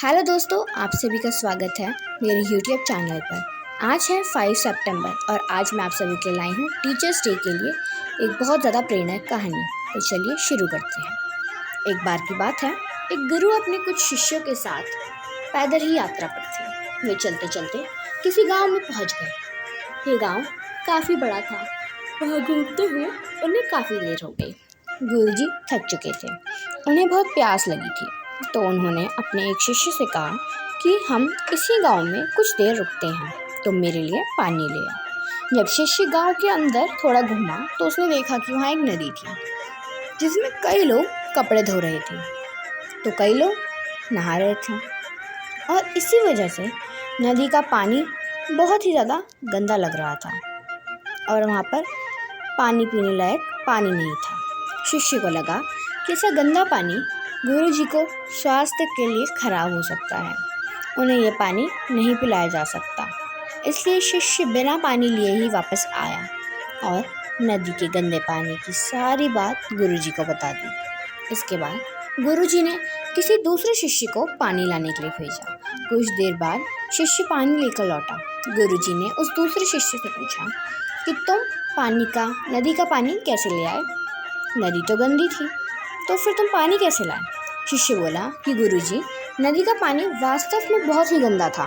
Hello दोस्तों, आप सभी का स्वागत है मेरे यूट्यूब चैनल पर। आज है 5 सितंबर और आज मैं आप सभी के लिए लाई हूँ टीचर्स डे के लिए एक बहुत ज़्यादा प्रेरणादायक कहानी। तो चलिए शुरू करते हैं। एक बार की बात है, एक गुरु अपने कुछ शिष्यों के साथ पैदल ही यात्रा पर थे। वे चलते चलते किसी गांव में पहुंच गए। ये गांव काफ़ी बड़ा था। वहाँ घूमते हुए उन्हें काफ़ी देर हो गई। गुरुजी थक चुके थे, उन्हें बहुत प्यास लगी थी। तो उन्होंने अपने एक शिष्य से कहा कि हम इसी गांव में कुछ देर रुकते हैं, तो मेरे लिए पानी ले आ। जब शिष्य गांव के अंदर थोड़ा घूमा तो उसने देखा कि वहाँ एक नदी थी जिसमें कई लोग कपड़े धो रहे थे, तो कई लोग नहा रहे थे। और इसी वजह से नदी का पानी बहुत ही ज़्यादा गंदा लग रहा था और वहाँ पर पानी पीने लायक पानी नहीं था। शिष्य को लगा कि ऐसा गंदा पानी गुरुजी को स्वास्थ्य के लिए खराब हो सकता है, उन्हें यह पानी नहीं पिलाया जा सकता। इसलिए शिष्य बिना पानी लिए ही वापस आया और नदी के गंदे पानी की सारी बात गुरुजी को बता दी। इसके बाद गुरुजी ने किसी दूसरे शिष्य को पानी लाने के लिए भेजा। कुछ देर बाद शिष्य पानी लेकर लौटा। गुरुजी ने उस दूसरे शिष्य से पूछा कि तुम नदी का पानी कैसे ले आए? नदी तो गंदी थी, तो फिर तुम पानी कैसे लाए? शिष्य बोला कि गुरुजी, नदी का पानी वास्तव में बहुत ही गंदा था,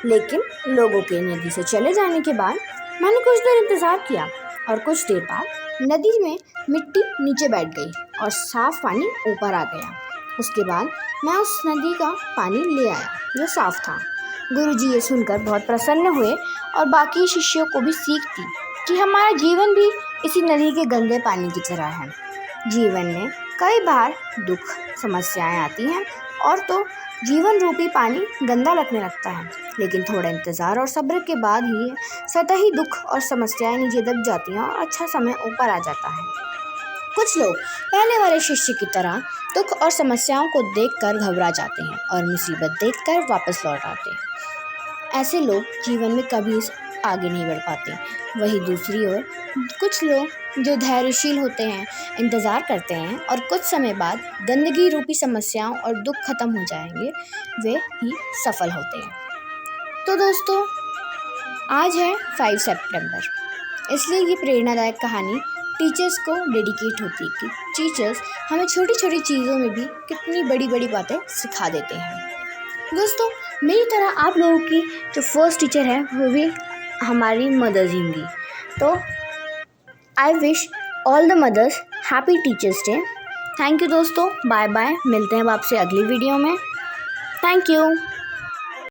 लेकिन लोगों के नदी से चले जाने के बाद मैंने कुछ देर इंतज़ार किया और कुछ देर बाद नदी में मिट्टी नीचे बैठ गई और साफ पानी ऊपर आ गया। उसके बाद मैं उस नदी का पानी ले आया जो साफ था। गुरुजी ये सुनकर बहुत प्रसन्न हुए और बाकी शिष्यों को भी सीख दी कि हमारा जीवन भी इसी नदी के गंदे पानी की तरह है। जीवन में कई बार दुख समस्याएं आती हैं और तो जीवन रूपी पानी गंदा लगने लगता है, लेकिन थोड़ा इंतज़ार और सब्र के बाद ही सतही दुख और समस्याएं नीचे दब जाती हैं और अच्छा समय ऊपर आ जाता है। कुछ लोग पहले वाले शिष्य की तरह दुख और समस्याओं को देखकर घबरा जाते हैं और मुसीबत देखकर वापस लौट आते हैं। ऐसे लोग जीवन में कभी आगे नहीं बढ़ पाते। वहीं दूसरी ओर कुछ लोग जो धैर्यशील होते हैं, इंतज़ार करते हैं और कुछ समय बाद गंदगी रूपी समस्याओं और दुख खत्म हो जाएंगे, वे ही सफल होते हैं। तो दोस्तों, आज है 5 सितंबर, इसलिए ये प्रेरणादायक कहानी टीचर्स को डेडिकेट होती है कि टीचर्स हमें छोटी छोटी चीज़ों में भी कितनी बड़ी बड़ी बातें सिखा देते हैं। दोस्तों, मेरी तरह आप लोगों की जो फर्स्ट टीचर है वो भी हमारी मदर्स ही होंगी। तो I wish all the mothers happy teachers day. Thank you दोस्तों, बाय बाय। मिलते हैं आपसे अगली वीडियो में। Thank you.